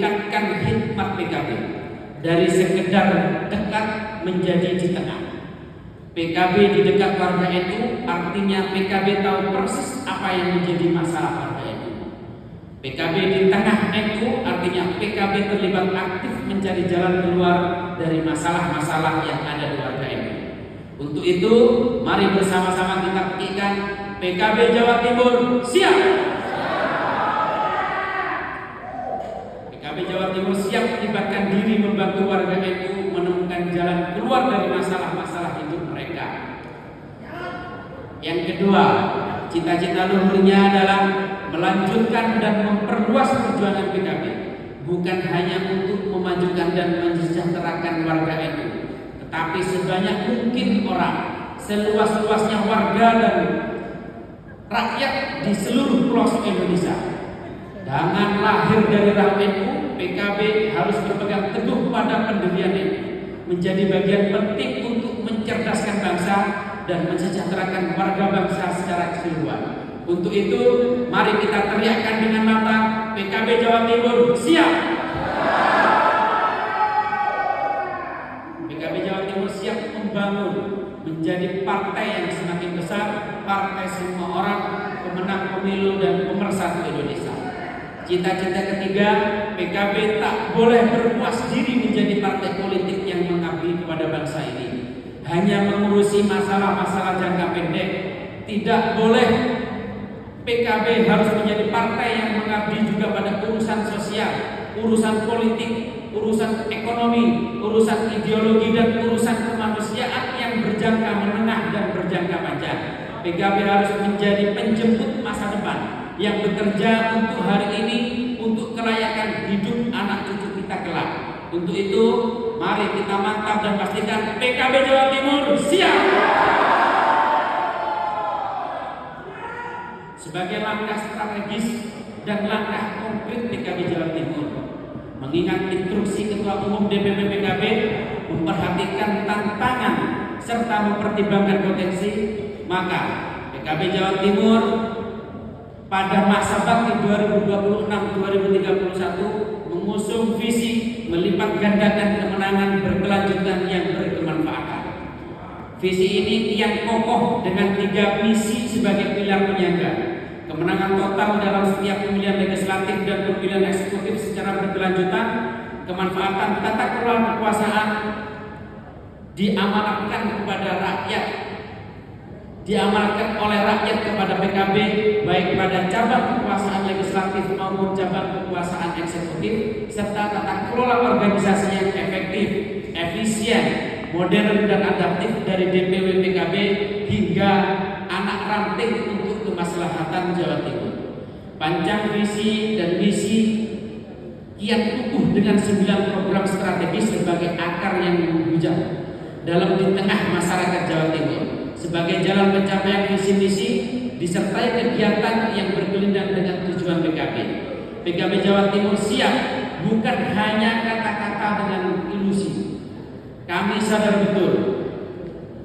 meningkatkan hikmat PKB dari sekedar dekat menjadi di tengah. PKB di dekat warga NU artinya PKB tahu persis apa yang menjadi masalah warga NU. PKB di tengah NU artinya PKB terlibat aktif mencari jalan keluar dari masalah-masalah yang ada di warga NU. Untuk itu, mari bersama-sama kita buktikan PKB Jawa Timur siap. PKB Jawa Timur siap melibatkan diri membantu warga NU menemukan jalan keluar dari masalah-masalah hidup mereka. Yang kedua, cita-cita luhurnya adalah melanjutkan dan memperluas perjuangan PKB, bukan hanya untuk memajukan dan mensejahterakan warga NU, tetapi sebanyak mungkin orang, seluas-luasnya warga dan rakyat di seluruh pelosok Indonesia. Dengan lahir dari rahim NU, PKB harus berpegang teguh pada pendirian NU, menjadi bagian penting untuk mencerdaskan bangsa dan mensejahterakan warga bangsa secara keseluruhan. Untuk itu, mari kita teriakkan dengan lantang, PKB Jawa Timur siap. PKB Jawa Timur siap membangun menjadi partai yang semakin besar, partai semua orang, pemenang pemilu dan pemersatu Indonesia. Cita-cita ketiga, PKB tak boleh berpuas diri menjadi partai politik yang mengabdi kepada bangsa ini, hanya mengurusi masalah-masalah jangka pendek. Tidak boleh PKB harus menjadi partai yang mengabdi juga pada urusan sosial, urusan politik, urusan ekonomi, urusan ideologi dan urusan kemanusiaan yang berjangka menengah dan berjangka panjang. PKB harus menjadi penjemput masa depan yang bekerja untuk hari ini, untuk kelayakan hidup anak cucu kita kelak. Untuk itu, mari kita mantap dan pastikan PKB Jawa Timur siap. Sebagai langkah strategis dan langkah konkret PKB Jawa Timur, mengingat instruksi Ketua Umum DPP PKB memperhatikan tantangan serta mempertimbangkan potensi, maka PKB Jawa Timur pada masa bakti 2026-2031 mengusung visi melipat gandakan kemenangan berkelanjutan yang berkemanfaatan. Visi ini kian kokoh dengan 3 misi sebagai pilar penyangga: kemenangan total dalam setiap pemilihan legislatif dan pemilihan eksekutif secara berkelanjutan, kemanfaatan tata kelola kekuasaan diamanatkan kepada rakyat, diamanatkan oleh rakyat kepada PKB, baik pada cabang kekuasaan legislatif maupun cabang kekuasaan eksekutif, serta tata kelola organisasi yang efektif, efisien, modern dan adaptif dari DPW PKB hingga anak ranting untuk kemaslahatan Jawa Timur. Panjang visi dan misi kian kukuh dengan 9 program strategis sebagai akar yang menghujam dalam di tengah masyarakat Jawa Timur. Sebagai jalan pencapaian visi misi disertai kegiatan yang berkelindan dengan tujuan PKB. PKB Jawa Timur siap bukan hanya kata-kata dengan ilusi. Kami sadar betul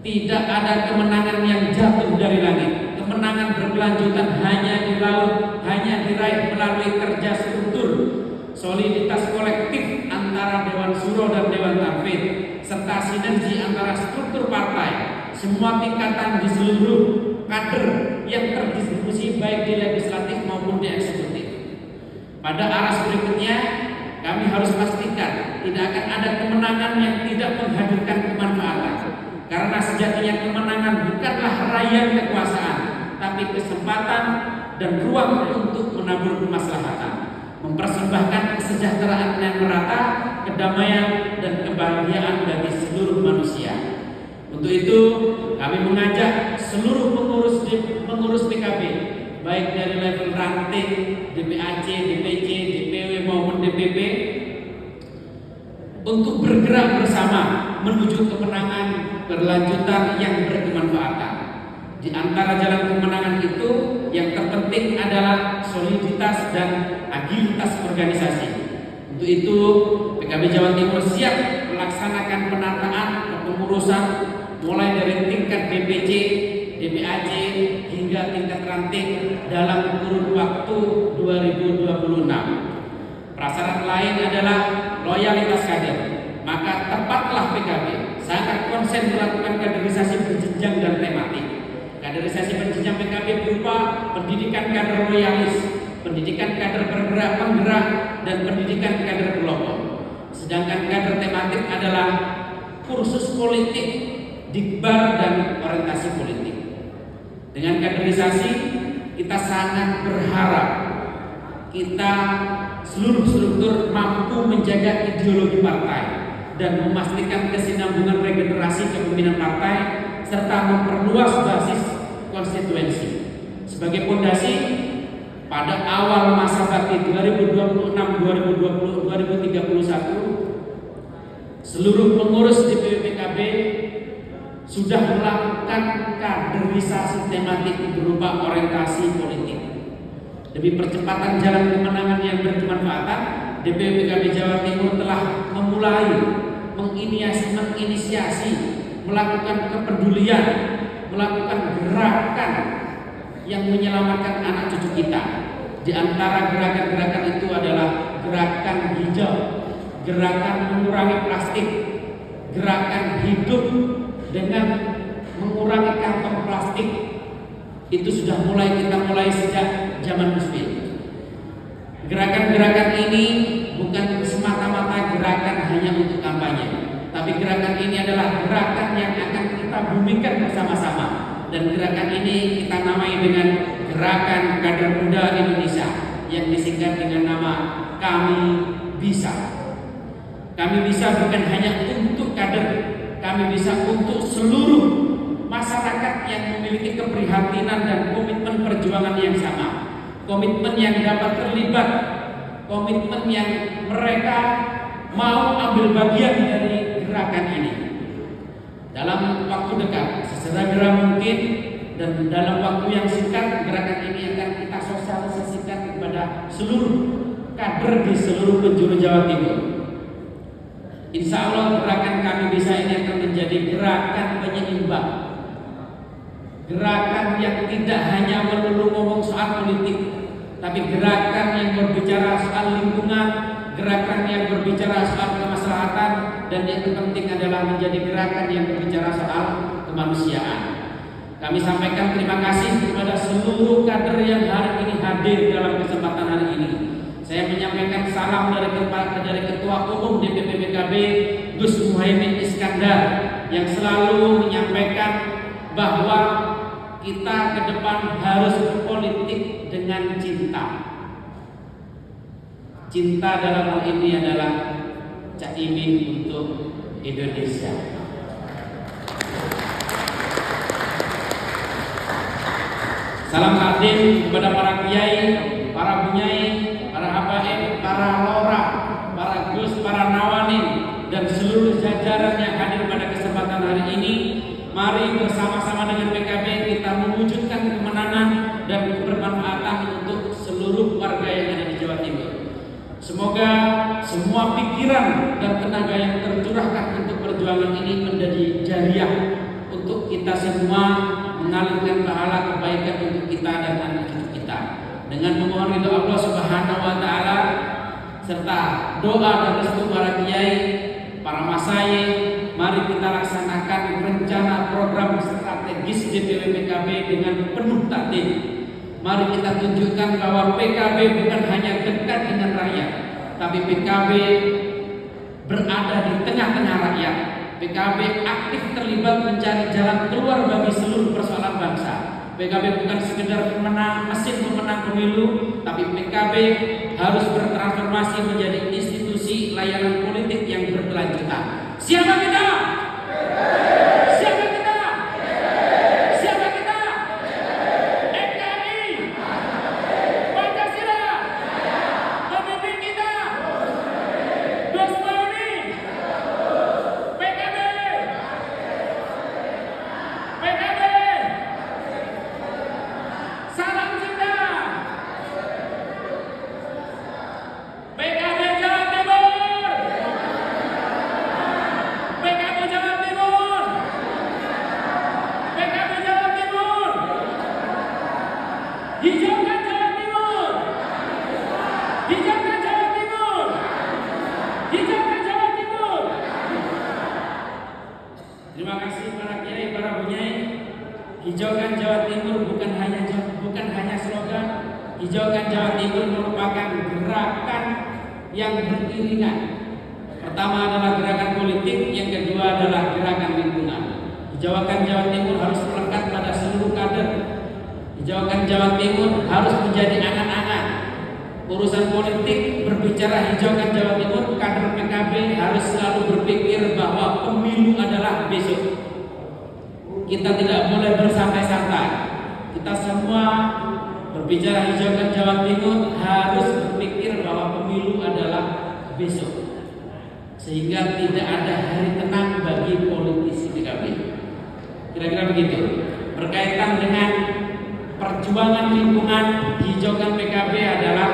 tidak ada kemenangan yang jatuh dari langit. Kemenangan berkelanjutan hanya diraup, hanya diraih melalui kerja struktur, soliditas kolektif antara Dewan Suro dan Dewan Tanfid, serta sinergi antara struktur partai, semua tingkatan di seluruh kader yang terdistribusi baik di legislatif maupun di eksekutif. Pada aras berikutnya, kami harus pastikan tidak akan ada kemenangan yang tidak menghadirkan kemanfaatan, karena sejatinya kemenangan bukanlah raihan kekuasaan, tapi kesempatan dan ruang untuk menabur kemaslahatan, mempersembahkan kesejahteraan yang merata, kedamaian dan kebahagiaan bagi seluruh manusia. Untuk itu, kami mengajak seluruh pengurus PKB, baik dari level ranting, DPAC, DPC, DPW maupun DPP, untuk bergerak bersama menuju kemenangan berlanjutan yang berkemanfaatan. Di antara jalan kemenangan itu, yang terpenting adalah soliditas dan agilitas organisasi. Untuk itu, PKB Jawa Timur siap melaksanakan penataan kepengurusan mulai dari tingkat DPC, DPAC hingga tingkat ranting dalam kurun waktu 2026. Prasyarat lain adalah loyalitas kader. Maka tepatlah PKB sangat konsen melakukan kaderisasi berjenjang dan tematik. Kaderisasi berjenjang PKB berupa pendidikan kader loyalis, pendidikan kader penggerak, dan pendidikan kader kelompok. Sedangkan kader tematik adalah kursus politik, dikbar, dan orientasi politik. Dengan kaderisasi kita sangat berharap kita seluruh struktur mampu menjaga ideologi partai dan memastikan kesinambungan regenerasi kepemimpinan partai serta memperluas basis konstituensi. Sebagai fondasi, pada awal masa bakti 2026-2031, seluruh pengurus DPW PKB sudah melakukan kaderisasi tematik berupa orientasi politik. Demi percepatan jalan kemenangan yang berkemanfaatan, DPW PKB Jawa Timur telah memulai menginisiasi, melakukan kepedulian, melakukan gerakan yang menyelamatkan anak cucu kita. Di antara gerakan-gerakan itu adalah gerakan hijau, gerakan mengurangi plastik, gerakan hidup dengan mengurangi kantong plastik. Itu sudah kita mulai sejak zaman Gus Dur. Gerakan-gerakan ini bukan semata-mata gerakan hanya untuk kampanye, tapi gerakan ini adalah gerakan yang akan kita bumikan bersama-sama. Dan gerakan ini kita namai dengan Gerakan Kader Muda Indonesia yang disingkat dengan nama Kami Bisa. Kami bisa bukan hanya untuk kader, kami bisa untuk seluruh masyarakat yang memiliki keprihatinan dan komitmen perjuangan yang sama, komitmen yang dapat terlibat, komitmen yang mereka mau ambil bagian dari gerakan ini. Dalam waktu dekat, sesegera mungkin dan dalam waktu yang singkat, gerakan ini akan kita sosialisasikan kepada seluruh kader di seluruh penjuru Jawa Timur. Insya Allah gerakan Kami Bisa ini akan menjadi gerakan penyeimbang, gerakan yang tidak hanya melulu ngomong soal politik, tapi gerakan yang berbicara soal lingkungan, gerakan yang berbicara soal kemaslahatan, dan yang terpenting adalah menjadi gerakan yang berbicara soal kemanusiaan. Kami sampaikan terima kasih kepada seluruh kader yang hari ini hadir dalam kesempatan hari ini. Saya menyampaikan salam dari Ketua Umum DPP PKB Gus Muhaimin Iskandar yang selalu menyampaikan bahwa kita ke depan harus berpolitik dengan cinta. Cinta dalam hal ini adalah Caimin untuk Indonesia. Salam takdim kepada para kiai, para bunyai, para habaib, para lora, para gus, para nawanin, dan seluruh jajaran yang hadir pada kesempatan hari ini. Mari bersama-sama dengan PKB kita mewujudkan kemenangan dan kebermanfaatan untuk seluruh warga yang ada di Jawa Timur. Semoga semua pikiran dan tenaga yang tercurahkan untuk perjuangan ini menjadi jariah untuk kita semua mengalirkan pahala kebaikan untuk kita dan anak cucu kita. Dengan memohon ridho Allah Subhanahu wa taala serta doa dan restu para kiai, para masyayikh, mari kita laksanakan rencana program strategis DPW PKB dengan penuh takdir. Mari kita tunjukkan bahwa PKB bukan hanya dekat dengan rakyat, tapi PKB berada di tengah-tengah rakyat. PKB aktif terlibat mencari jalan keluar bagi seluruh persoalan bangsa. PKB bukan sekedar mesin pemenang pemilu, tapi PKB harus bertransformasi menjadi institusi layanan politik yang berkelanjutan. Siapa kita? Siapa kita? Siapa kita? NKRI, Pancasila, pemimpin kita, Gus Muhaimin, PKB, PKB, salam cinta, PKB Jawa Timur, PKB Hijaukan Jawa Timur bukan hanya slogan. Hijaukan Jawa Timur merupakan gerakan yang beriringan. Pertama adalah gerakan politik, yang kedua adalah gerakan lingkungan. Hijaukan Jawa Timur harus melekat pada seluruh kader. Hijaukan Jawa Timur harus menjadi angan-angan. Urusan politik berbicara hijaukan Jawa Timur, kader PKB harus selalu berpikir bahwa pemilu adalah besok. Kita tidak boleh bersantai-santai. Kita semua berbicara hijaukan Jawa Timur harus berpikir bahwa pemilu adalah besok, sehingga tidak ada hari tenang bagi politisi PKB. Kira-kira begitu. Berkaitan dengan perjuangan lingkungan, hijaukan PKB adalah